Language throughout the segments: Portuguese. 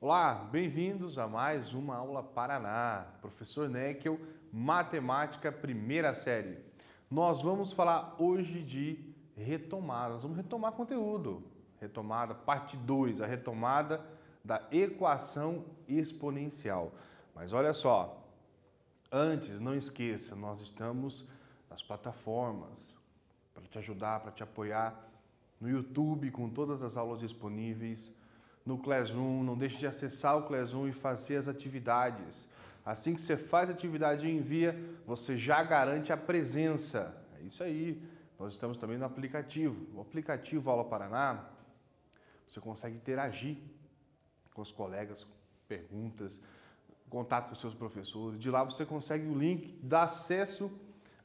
Olá, bem-vindos a mais uma aula Paraná. Professor Neckel, Matemática, primeira série. Nós vamos falar hoje de retomada. Nós vamos retomar conteúdo. Retomada, parte 2, a retomada da equação exponencial. Mas olha só, antes, não esqueça, nós estamos nas plataformas para te ajudar, para te apoiar, no YouTube com todas as aulas disponíveis, no Classroom. Não deixe de acessar o Classroom e fazer as atividades. Assim que você faz a atividade e envia, você já garante a presença. É isso aí. Nós estamos também no aplicativo. O aplicativo Aula Paraná, você consegue interagir com os colegas, perguntas, contato com os seus professores. De lá você consegue o link, dá acesso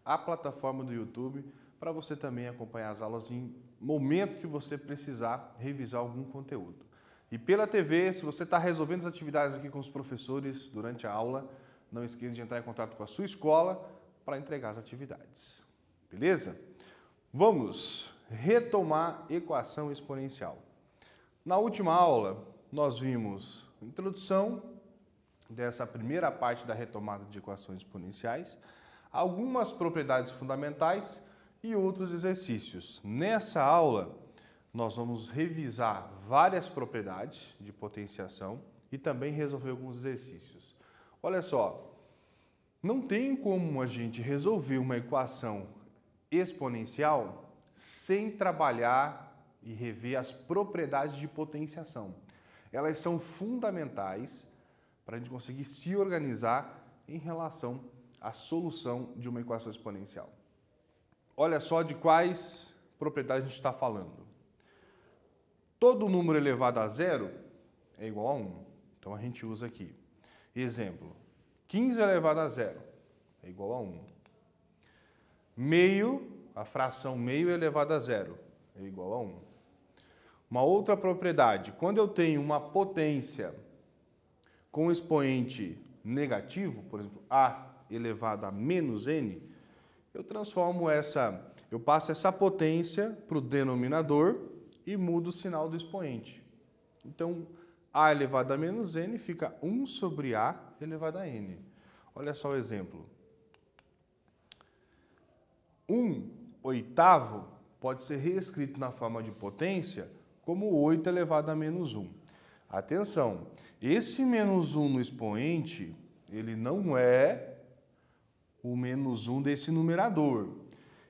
à plataforma do YouTube para você também acompanhar as aulas em momento que você precisar revisar algum conteúdo. E pela TV, se você está resolvendo as atividades aqui com os professores durante a aula, não esqueça de entrar em contato com a sua escola para entregar as atividades. Beleza? Vamos retomar equação exponencial. Na última aula, nós vimos a introdução dessa primeira parte da retomada de equações exponenciais, algumas propriedades fundamentais e outros exercícios. Nessa aula, nós vamos revisar várias propriedades de potenciação e também resolver alguns exercícios. Olha só, não tem como a gente resolver uma equação exponencial sem trabalhar e rever as propriedades de potenciação. Elas são fundamentais para a gente conseguir se organizar em relação à solução de uma equação exponencial. Olha só de quais propriedades a gente está falando. Todo número elevado a zero é igual a 1. Então, a gente usa aqui. Exemplo, 15 elevado a zero é igual a 1. Meio, a fração meio elevado a zero é igual a 1. Uma outra propriedade, quando eu tenho uma potência com expoente negativo, por exemplo, a elevado a menos n, eu passo essa potência para o denominador e mudo o sinal do expoente. Então, a elevado a menos n fica 1 sobre a elevado a n. Olha só o exemplo. 1/8 pode ser reescrito na forma de potência como 8 elevado a menos 1. Atenção, esse menos 1 no expoente, ele não é o menos 1 desse numerador.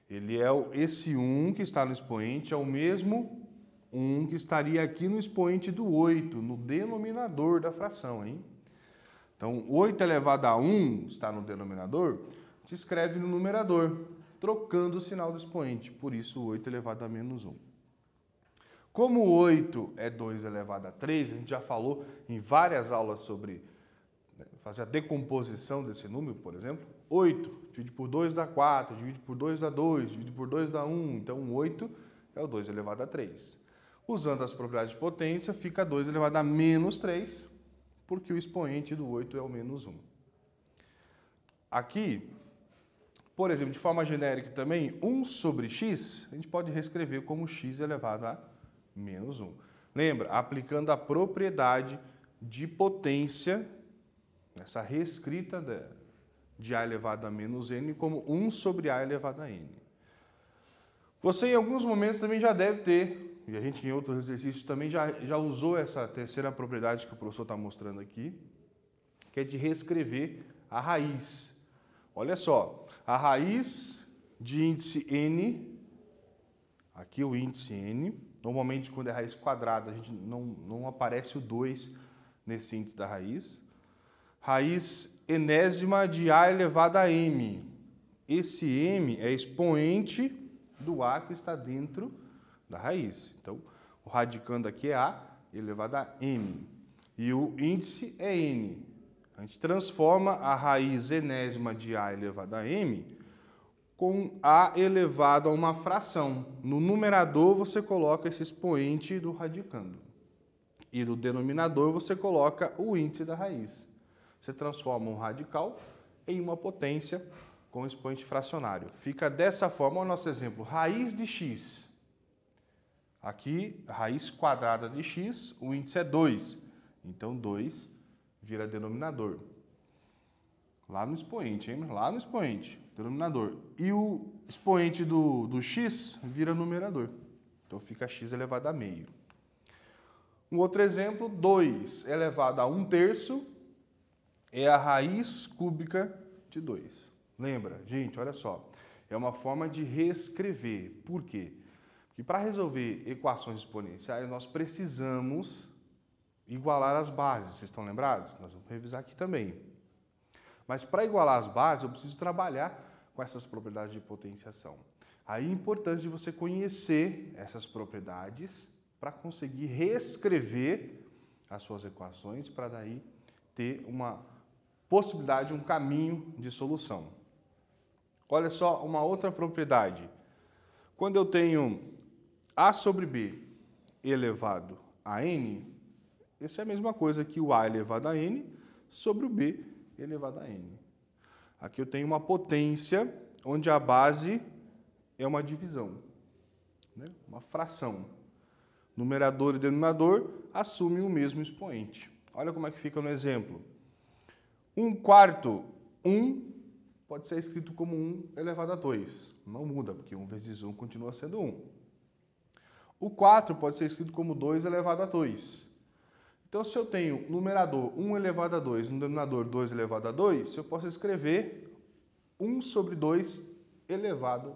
Ele é esse 1 que está no expoente, é o mesmo 1 que estaria aqui no expoente do 8, no denominador da fração, hein? Então, 8 elevado a 1 está no denominador, se escreve no numerador, trocando o sinal do expoente, por isso 8 elevado a menos 1. Como 8 é 2 elevado a 3, a gente já falou em várias aulas sobre fazer a decomposição desse número, por exemplo. 8 divide por 2 dá 4, divide por 2 dá 2, divide por 2 dá 1, então 8 é o 2 elevado a 3. Usando as propriedades de potência, fica 2 elevado a menos 3, porque o expoente do 8 é o menos 1. Aqui, por exemplo, de forma genérica também, 1 sobre x, a gente pode reescrever como x elevado a menos 1. Lembra, aplicando a propriedade de potência, essa reescrita de a elevado a menos n como 1 sobre a elevado a n. Você em alguns momentos também já deve ter, e a gente em outros exercícios também já usou essa terceira propriedade que o professor está mostrando aqui, que é de reescrever a raiz. Olha só, a raiz de índice n, aqui o índice n, normalmente quando é raiz quadrada, a gente não aparece o 2 nesse índice da raiz. Raiz enésima de a elevado a m. Esse m é expoente do a que está dentro da raiz. Então, o radicando aqui é a elevado a m. E o índice é n. A gente transforma a raiz enésima de a elevado a m com a elevado a uma fração. No numerador, você coloca esse expoente do radicando. E no denominador, você coloca o índice da raiz. Você transforma um radical em uma potência com o expoente fracionário. Fica dessa forma, olha o nosso exemplo, raiz de x. Aqui, raiz quadrada de x, o índice é 2. Então, 2 vira denominador. Lá no expoente, hein? Lá no expoente, denominador. E o expoente do x vira numerador. Então, fica x elevado a meio. Um outro exemplo, 2 elevado a 1/3 é a raiz cúbica de 2. Lembra, gente, olha só. É uma forma de reescrever. Por quê? Porque para resolver equações exponenciais, nós precisamos igualar as bases. Vocês estão lembrados? Nós vamos revisar aqui também. Mas para igualar as bases, eu preciso trabalhar com essas propriedades de potenciação. Aí é importante você conhecer essas propriedades para conseguir reescrever as suas equações, para daí ter uma possibilidade, um caminho de solução. Olha só uma outra propriedade. Quando eu tenho a sobre b elevado a n, isso é a mesma coisa que o a elevado a n sobre o b elevado a n. Aqui eu tenho uma potência onde a base é uma divisão, né? Uma fração. Numerador e denominador assumem o mesmo expoente. Olha como é que fica no exemplo. 1/4, 1 pode ser escrito como 1 elevado a 2. Não muda, porque 1 vezes 1 continua sendo 1. O 4 pode ser escrito como 2 elevado a 2. Então, se eu tenho numerador 1 elevado a 2, no denominador 2 elevado a 2, eu posso escrever 1 sobre 2 elevado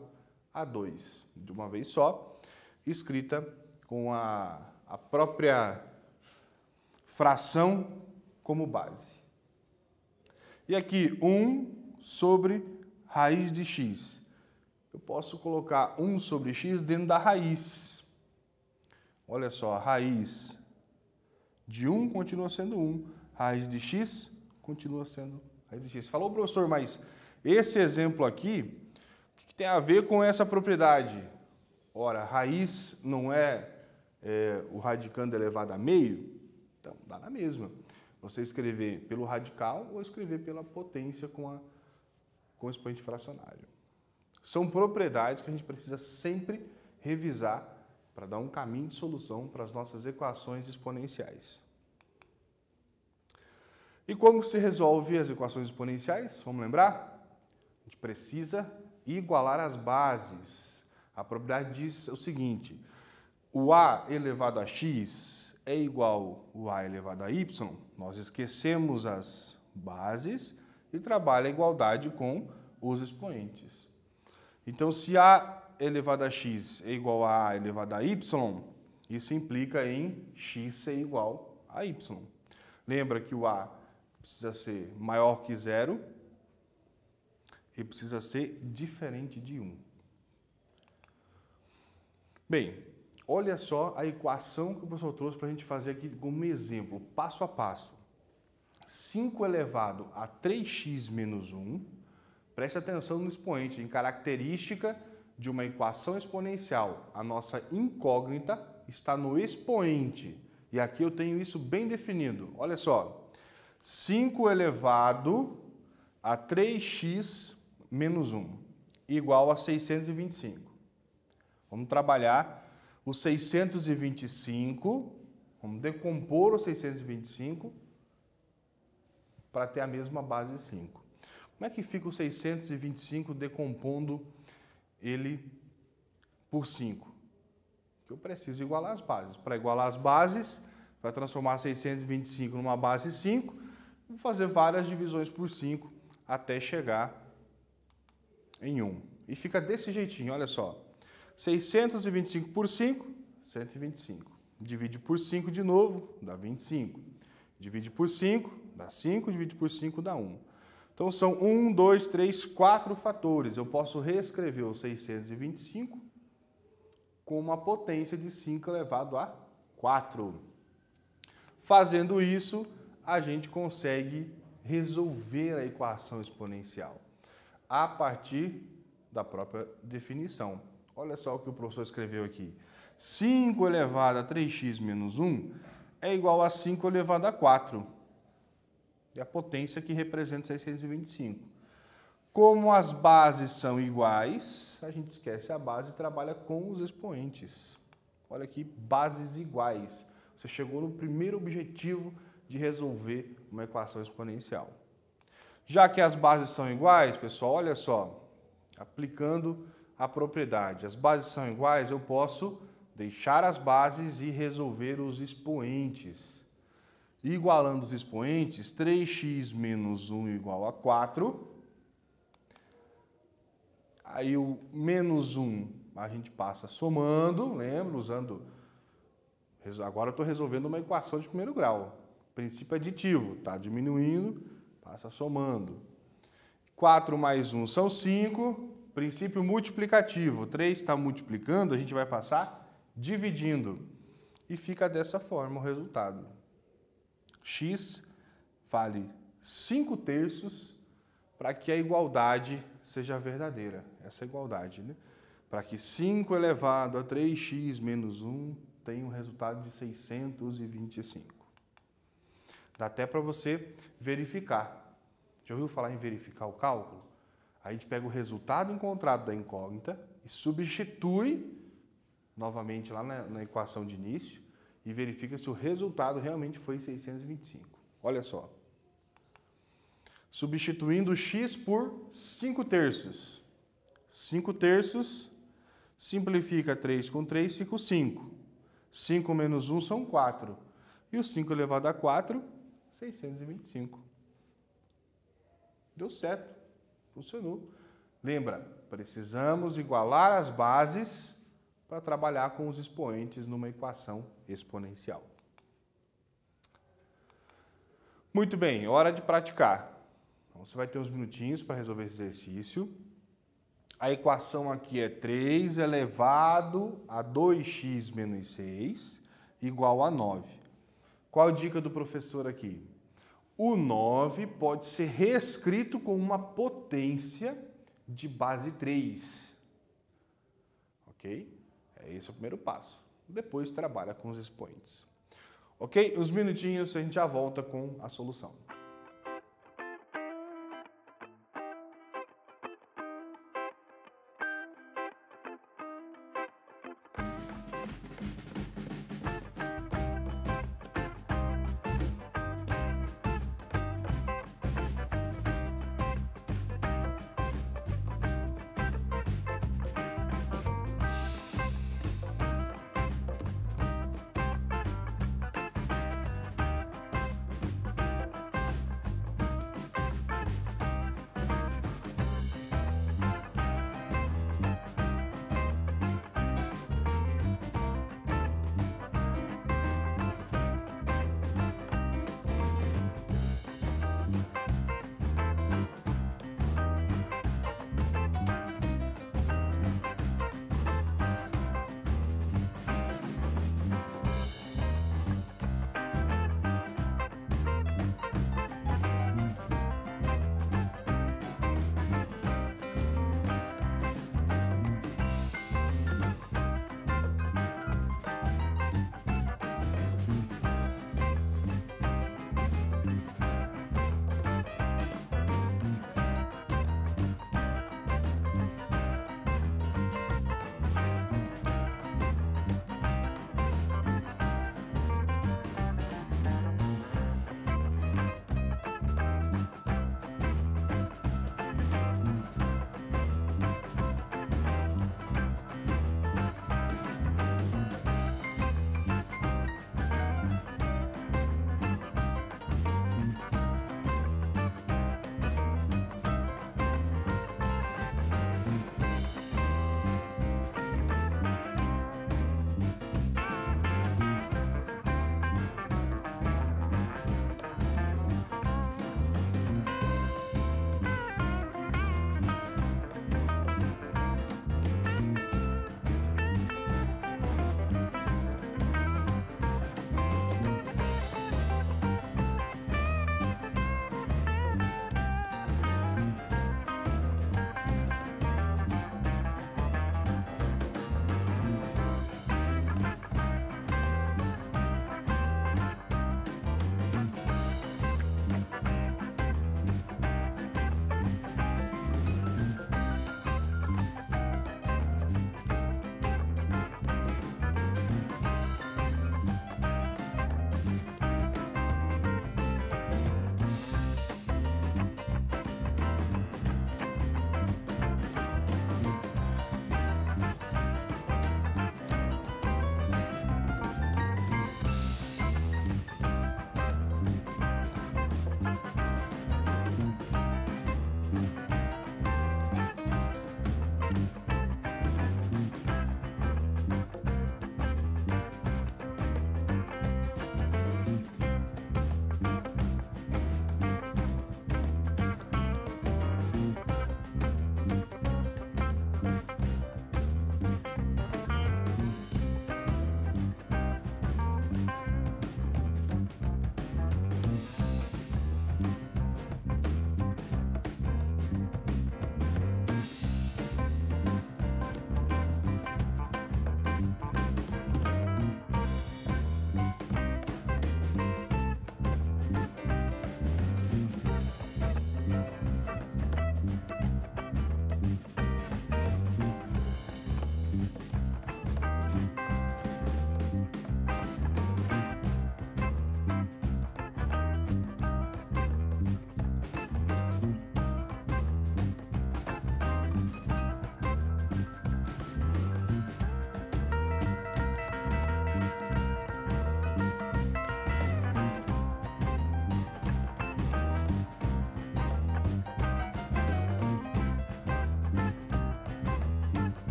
a 2. De uma vez só, escrita com a própria fração como base. E aqui, 1 sobre raiz de x. Eu posso colocar 1 sobre x dentro da raiz. Olha só, a raiz de 1 continua sendo 1. Raiz de x continua sendo raiz de x. Falou, professor, mas esse exemplo aqui, o que tem a ver com essa propriedade? Ora, raiz não é o radicando elevado a meio? Então, dá na mesma. Você escrever pelo radical ou escrever pela potência com o expoente fracionário. São propriedades que a gente precisa sempre revisar para dar um caminho de solução para as nossas equações exponenciais. E como se resolve as equações exponenciais? Vamos lembrar? A gente precisa igualar as bases. A propriedade diz o seguinte: o a elevado a x é igual ao a elevado a y. Nós esquecemos as bases e trabalha a igualdade com os expoentes. Então, se a elevado a x é igual a elevado a y, isso implica em x ser igual a y. Lembra que o a precisa ser maior que 0 e precisa ser diferente de 1. Bem, olha só a equação que o professor trouxe para a gente fazer aqui como exemplo, passo a passo. 5 elevado a 3x menos 1, preste atenção no expoente, em característica de uma equação exponencial. A nossa incógnita está no expoente. E aqui eu tenho isso bem definido. Olha só, 5 elevado a 3x menos 1, igual a 625. Vamos trabalhar o 625, vamos decompor o 625 para ter a mesma base 5. Como é que fica o 625 decompondo ele por 5? Eu preciso igualar as bases. Para igualar as bases, vai transformar 625 numa base 5, vou fazer várias divisões por 5 até chegar em 1. E fica desse jeitinho, olha só. 625 por 5, 125. Divide por 5 de novo, dá 25. Divide por 5, dá 5. Divide por 5, dá 1. Então, são 1, 2, 3, 4 fatores. Eu posso reescrever o 625 com uma potência de 5 elevado a 4. Fazendo isso, a gente consegue resolver a equação exponencial a partir da própria definição. Olha só o que o professor escreveu aqui. 5 elevado a 3x menos 1 é igual a 5 elevado a 4. É a potência que representa 625. Como as bases são iguais, a gente esquece a base e trabalha com os expoentes. Olha aqui, bases iguais. Você chegou no primeiro objetivo de resolver uma equação exponencial. Já que as bases são iguais, pessoal, olha só, aplicando a propriedade. As bases são iguais, eu posso deixar as bases e resolver os expoentes. Igualando os expoentes, 3x menos 1 igual a 4. Aí o menos 1 a gente passa somando, lembra? Agora eu estou resolvendo uma equação de primeiro grau. Princípio aditivo, está diminuindo, passa somando. 4 mais 1 são 5. Princípio multiplicativo, 3 está multiplicando, a gente vai passar dividindo. E fica dessa forma o resultado. X vale 5/3 para que a igualdade seja verdadeira. Essa é a igualdade, né? Para que 5 elevado a 3x menos 1 tenha um resultado de 625. Dá até para você verificar. Já ouviu falar em verificar o cálculo? A gente pega o resultado encontrado da incógnita e substitui novamente lá na equação de início e verifica se o resultado realmente foi 625. Olha só. Substituindo x por 5/3. 5/3 simplifica 3 com 3, fica 5. 5 menos 1 são 4. E o 5 elevado a 4, 625. Deu certo. Funcionou. Lembra, precisamos igualar as bases para trabalhar com os expoentes numa equação exponencial. Muito bem, hora de praticar. Então, você vai ter uns minutinhos para resolver esse exercício. A equação aqui é 3 elevado a 2x menos 6 igual a 9. Qual a dica do professor aqui? O 9 pode ser reescrito com uma potência de base 3. Ok? Esse é o primeiro passo. Depois trabalha com os expoentes. Ok? Uns minutinhos, a gente já volta com a solução.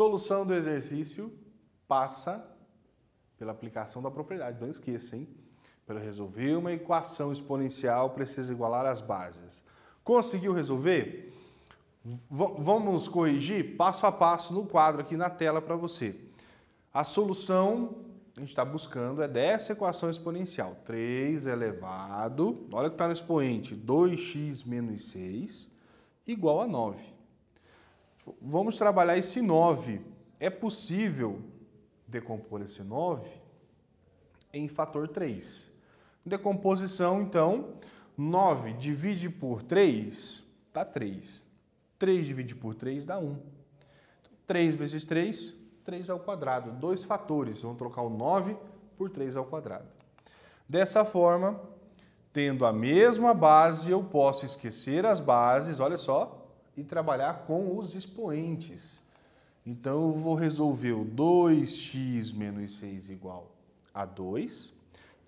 Solução do exercício passa pela aplicação da propriedade. Não esqueça, hein? Para resolver uma equação exponencial, precisa igualar as bases. Conseguiu resolver? Vamos corrigir passo a passo no quadro aqui na tela para você. A solução a gente está buscando é dessa equação exponencial. 3 elevado, olha o que está no expoente, 2x menos 6 igual a 9. Vamos trabalhar esse 9. É possível decompor esse 9 em fator 3. Decomposição, então, 9 divide por 3, dá 3. 3 divide por 3 dá 1. Então, 3 vezes 3, 3 ao quadrado. 2 fatores, vamos trocar o 9 por 3 ao quadrado. Dessa forma, tendo a mesma base, eu posso esquecer as bases, olha só, e trabalhar com os expoentes. Então, eu vou resolver o 2x menos 6 igual a 2,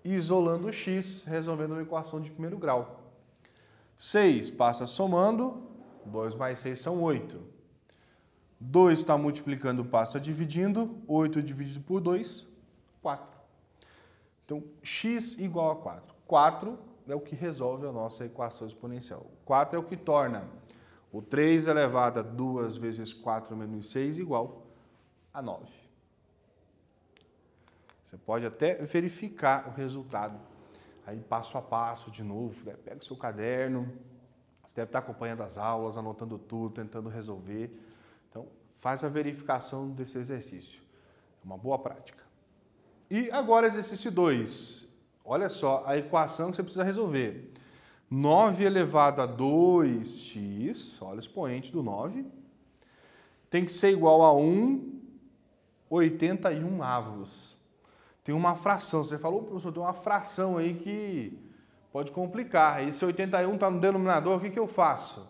isolando o x, resolvendo uma equação de primeiro grau. 6 passa somando, 2 mais 6 são 8. 2 está multiplicando, passa dividindo, 8 dividido por 2, 4. Então, x igual a 4. 4 é o que resolve a nossa equação exponencial. 4 é o que torna o 3 elevado a 2 vezes 4 menos 6 igual a 9. Você pode até verificar o resultado, aí passo a passo de novo, né? Pega o seu caderno, você deve estar acompanhando as aulas, anotando tudo, tentando resolver. Então, faz a verificação desse exercício. É uma boa prática. E agora exercício 2. Olha só a equação que você precisa resolver. 9 elevado a 2x, olha o expoente do 9, tem que ser igual a 1/81 avos. Tem uma fração, você falou, professor, tem uma fração aí que pode complicar. E se 81 está no denominador, o que eu faço?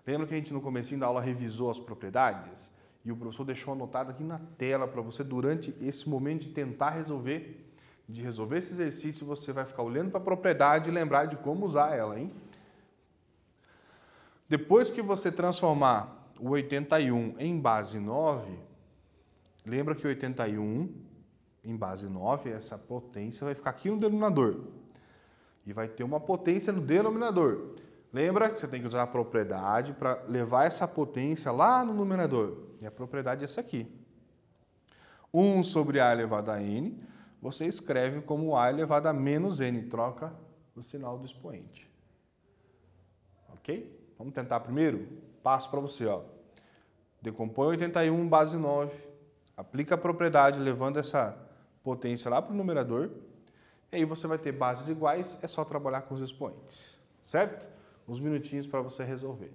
Lembra que a gente no comecinho da aula revisou as propriedades? E o professor deixou anotado aqui na tela para você, durante esse momento de tentar resolver esse exercício, você vai ficar olhando para a propriedade e lembrar de como usar ela, hein? Depois que você transformar o 81 em base 9, lembra que 81 em base 9, essa potência vai ficar aqui no denominador. E vai ter uma potência no denominador. Lembra que você tem que usar a propriedade para levar essa potência lá no numerador. E a propriedade é essa aqui. 1 sobre a elevado a n, você escreve como a elevado a menos n, troca o sinal do expoente. Ok? Vamos tentar primeiro? Passo para você, ó. Decompõe 81 base 9, aplica a propriedade levando essa potência lá para o numerador, e aí você vai ter bases iguais, é só trabalhar com os expoentes, certo? Uns minutinhos para você resolver.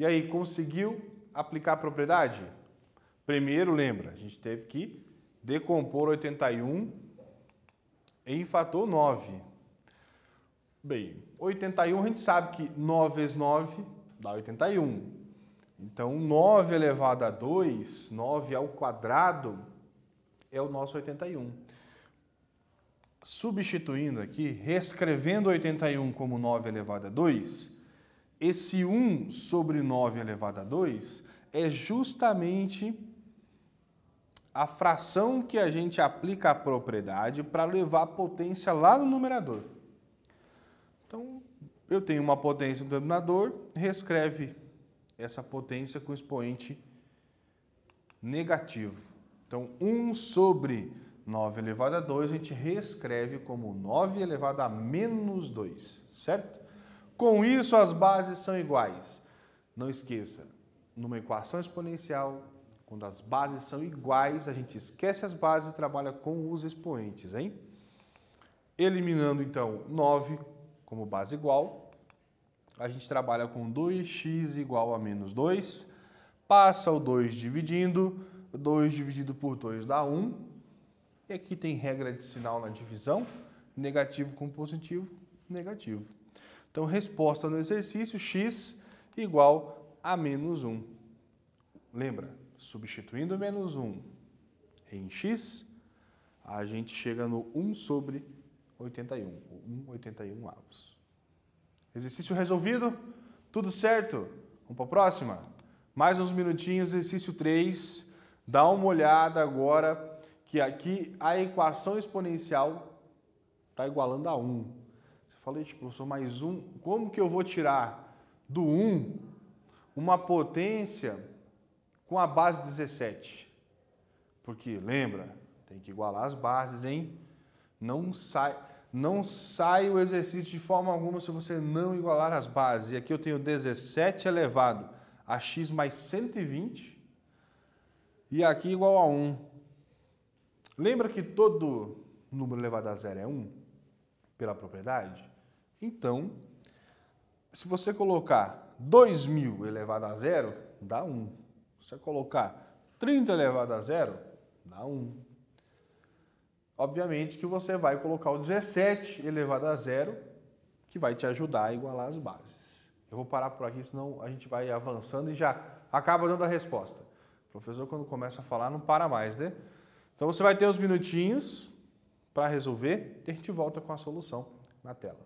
E aí, conseguiu aplicar a propriedade? Primeiro, lembra, a gente teve que decompor 81 em fator 9. Bem, 81 a gente sabe que 9 vezes 9 dá 81. Então, 9 elevado a 2, 9 ao quadrado, é o nosso 81. Substituindo aqui, reescrevendo 81 como 9 elevado a 2, esse 1 sobre 9 elevado a 2 é justamente a fração que a gente aplica à propriedade para levar a potência lá no numerador. Então, eu tenho uma potência no denominador, reescreve essa potência com expoente negativo. Então, 1 sobre 9 elevado a 2, a gente reescreve como 9 elevado a menos 2, certo? Com isso, as bases são iguais. Não esqueça, numa equação exponencial, quando as bases são iguais, a gente esquece as bases e trabalha com os expoentes, hein? Eliminando, então, 9 como base igual, a gente trabalha com 2x igual a menos 2, passa o 2 dividindo, 2 dividido por 2 dá 1, e aqui tem regra de sinal na divisão, negativo com positivo, negativo. Então, resposta no exercício, x igual a menos 1. Lembra, substituindo menos 1 em x, a gente chega no 1 sobre 81, 1,81 avos. Exercício resolvido? Tudo certo? Vamos para a próxima? Mais uns minutinhos, exercício 3. Dá uma olhada agora que aqui a equação exponencial está igualando a 1. Você fala, professor, mais 1, como que eu vou tirar do 1 uma potência com a base 17? Porque, lembra, tem que igualar as bases, hein? Não sai o exercício de forma alguma se você não igualar as bases. E aqui eu tenho 17 elevado a x mais 120 e aqui igual a 1. Lembra que todo número elevado a zero é 1 pela propriedade? Então, se você colocar 2.000 elevado a zero, dá 1. Se você colocar 30 elevado a zero, dá 1. Obviamente que você vai colocar o 17 elevado a zero, que vai te ajudar a igualar as bases. Eu vou parar por aqui, senão a gente vai avançando e já acaba dando a resposta. O professor, quando começa a falar, não para mais, né? Então, você vai ter uns minutinhos para resolver e a gente volta com a solução na tela.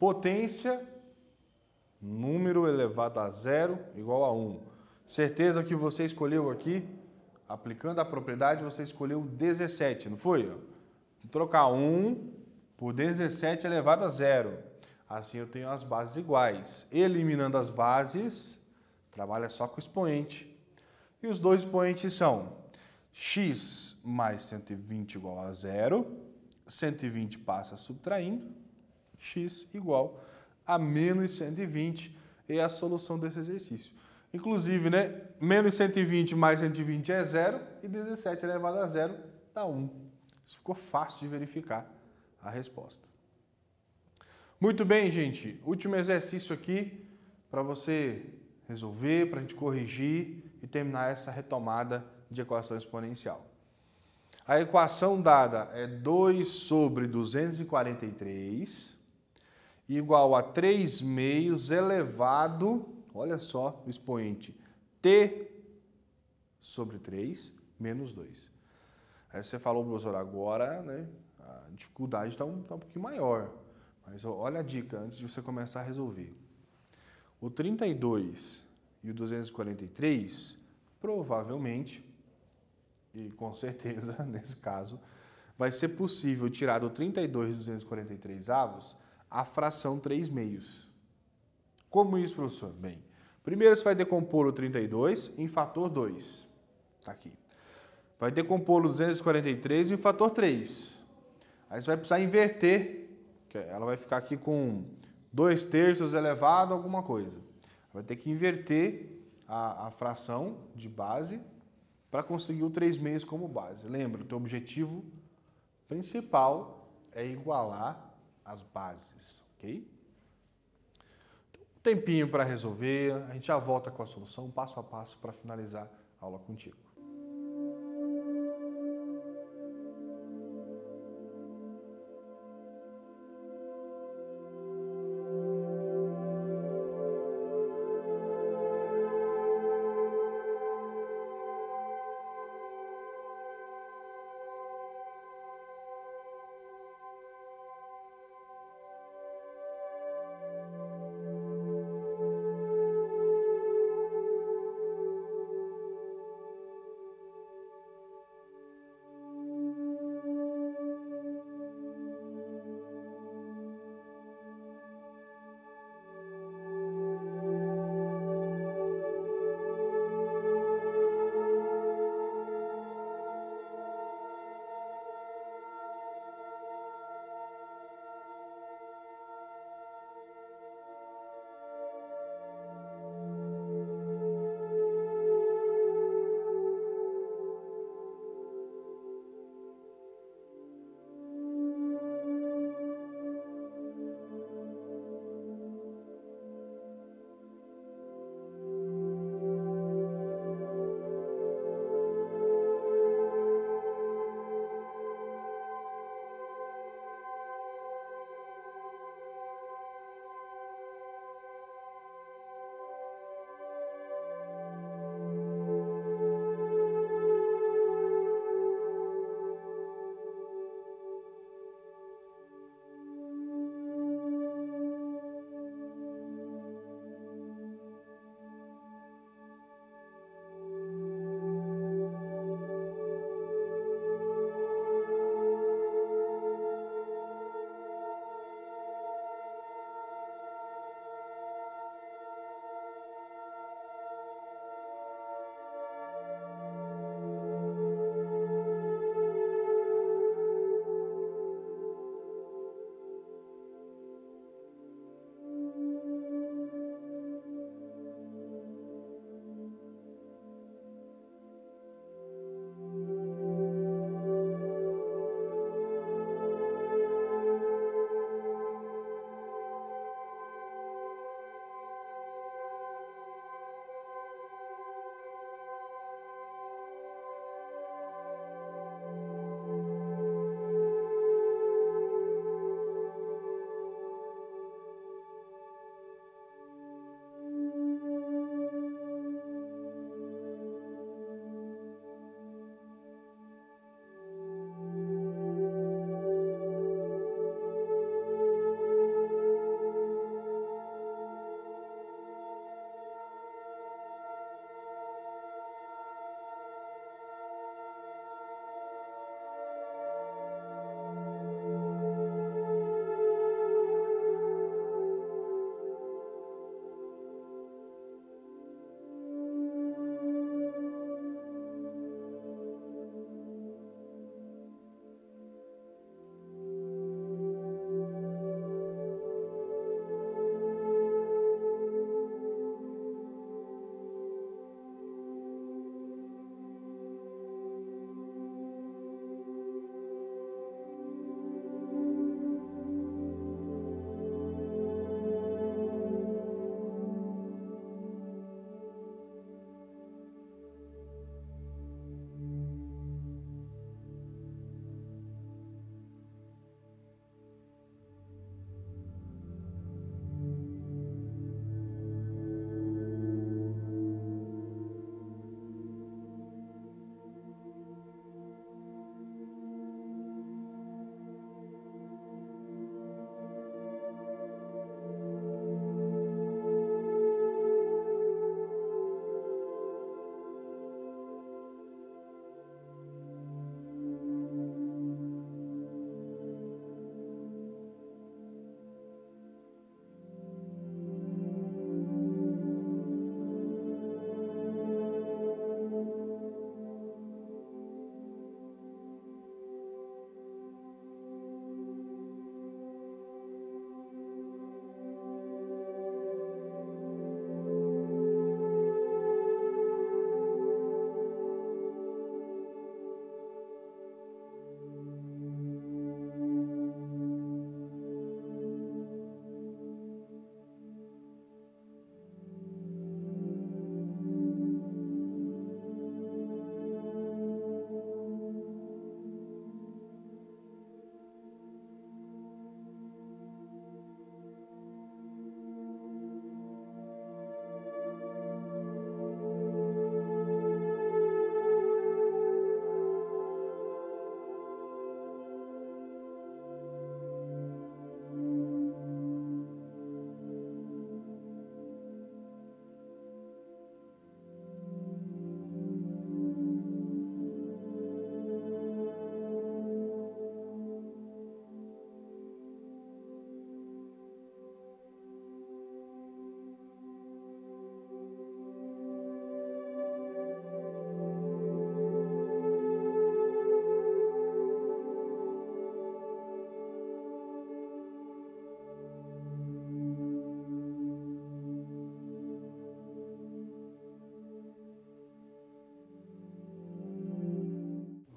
Potência, número elevado a zero igual a 1. Certeza que você escolheu aqui, aplicando a propriedade, você escolheu 17, não foi? Vou trocar 1 por 17 elevado a zero. Assim eu tenho as bases iguais. Eliminando as bases, trabalha só com o expoente. E os dois expoentes são x mais 120 igual a zero. 120 passa subtraindo. X igual a menos 120 é a solução desse exercício. Inclusive, né, menos 120 mais 120 é zero e 17 elevado a zero dá 1. Isso ficou fácil de verificar a resposta. Muito bem, gente. Último exercício aqui para você resolver, para a gente corrigir e terminar essa retomada de equação exponencial. A equação dada é 2 sobre 243 igual a 3 meios elevado, olha só o expoente, t sobre 3 menos 2. Aí você falou, professor, agora, né, a dificuldade está um pouquinho maior. Mas olha a dica antes de você começar a resolver. O 32 e o 243, provavelmente, e com certeza, nesse caso, vai ser possível tirar do 32 e 243 avos a fração 3 meios. Como isso, professor? Bem, primeiro você vai decompor o 32 em fator 2. Está aqui. Vai decompor o 243 em fator 3. Aí você vai precisar inverter. Ela vai ficar aqui com 2/3 elevado a alguma coisa. Vai ter que inverter a fração de base para conseguir o 3 meios como base. Lembra, o teu objetivo principal é igualar as bases, ok? Um tempinho para resolver, a gente já volta com a solução passo a passo para finalizar a aula contigo.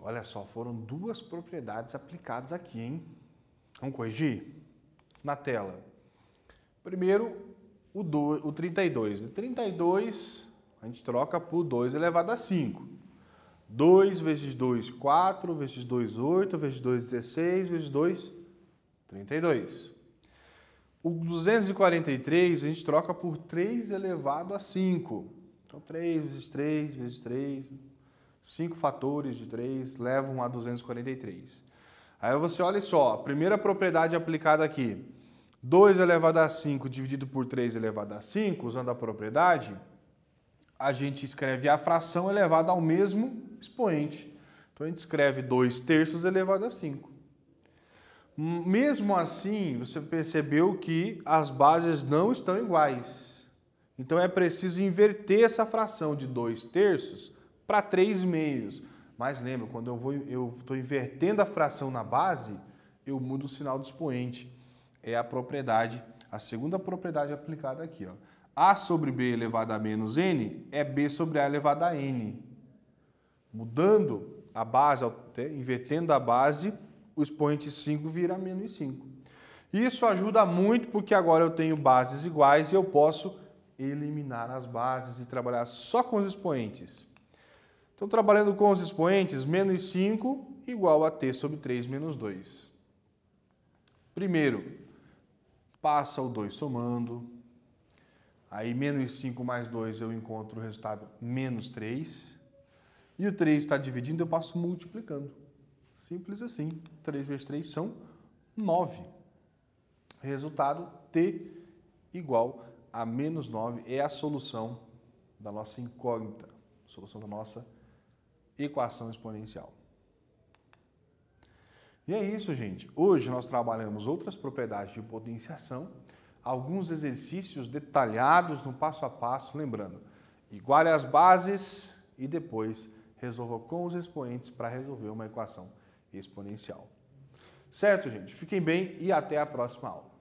Olha só, foram duas propriedades aplicadas aqui, hein? Vamos corrigir? Na tela. Primeiro, o 32. O 32 a gente troca por 2 elevado a 5. 2 vezes 2, 4, vezes 2, 8, vezes 2, 16, vezes 2, 32. O 243 a gente troca por 3 elevado a 5. Então, 3 vezes 3, vezes 3, 5 fatores de 3 levam a 243. Aí você olha só, a primeira propriedade aplicada aqui, 2 elevado a 5 dividido por 3 elevado a 5, usando a propriedade, a gente escreve a fração elevada ao mesmo expoente. Então, a gente escreve 2 terços elevado a 5. Mesmo assim, você percebeu que as bases não estão iguais. Então, é preciso inverter essa fração de 2 terços para 3 meios. Mas lembra, quando eu estou invertendo a fração na base, eu mudo o sinal do expoente. É a propriedade, a segunda propriedade aplicada aqui, ó. A sobre B elevado a menos N é B sobre A elevado a N. Mudando a base, invertendo a base, o expoente 5 vira menos 5. Isso ajuda muito porque agora eu tenho bases iguais e eu posso eliminar as bases e trabalhar só com os expoentes. Então, trabalhando com os expoentes, menos 5 igual a t sobre 3 menos 2. Primeiro, passa o 2 somando. Aí, menos 5 mais 2, eu encontro o resultado menos 3. E o 3 está dividindo, eu passo multiplicando. Simples assim. 3 vezes 3 são 9. Resultado, t igual a menos 9 é a solução da nossa incógnita. Solução da nossa equação exponencial. E é isso, gente. Hoje nós trabalhamos outras propriedades de potenciação, alguns exercícios detalhados no passo a passo, lembrando, iguale as bases e depois resolva com os expoentes para resolver uma equação exponencial. Certo, gente? Fiquem bem e até a próxima aula.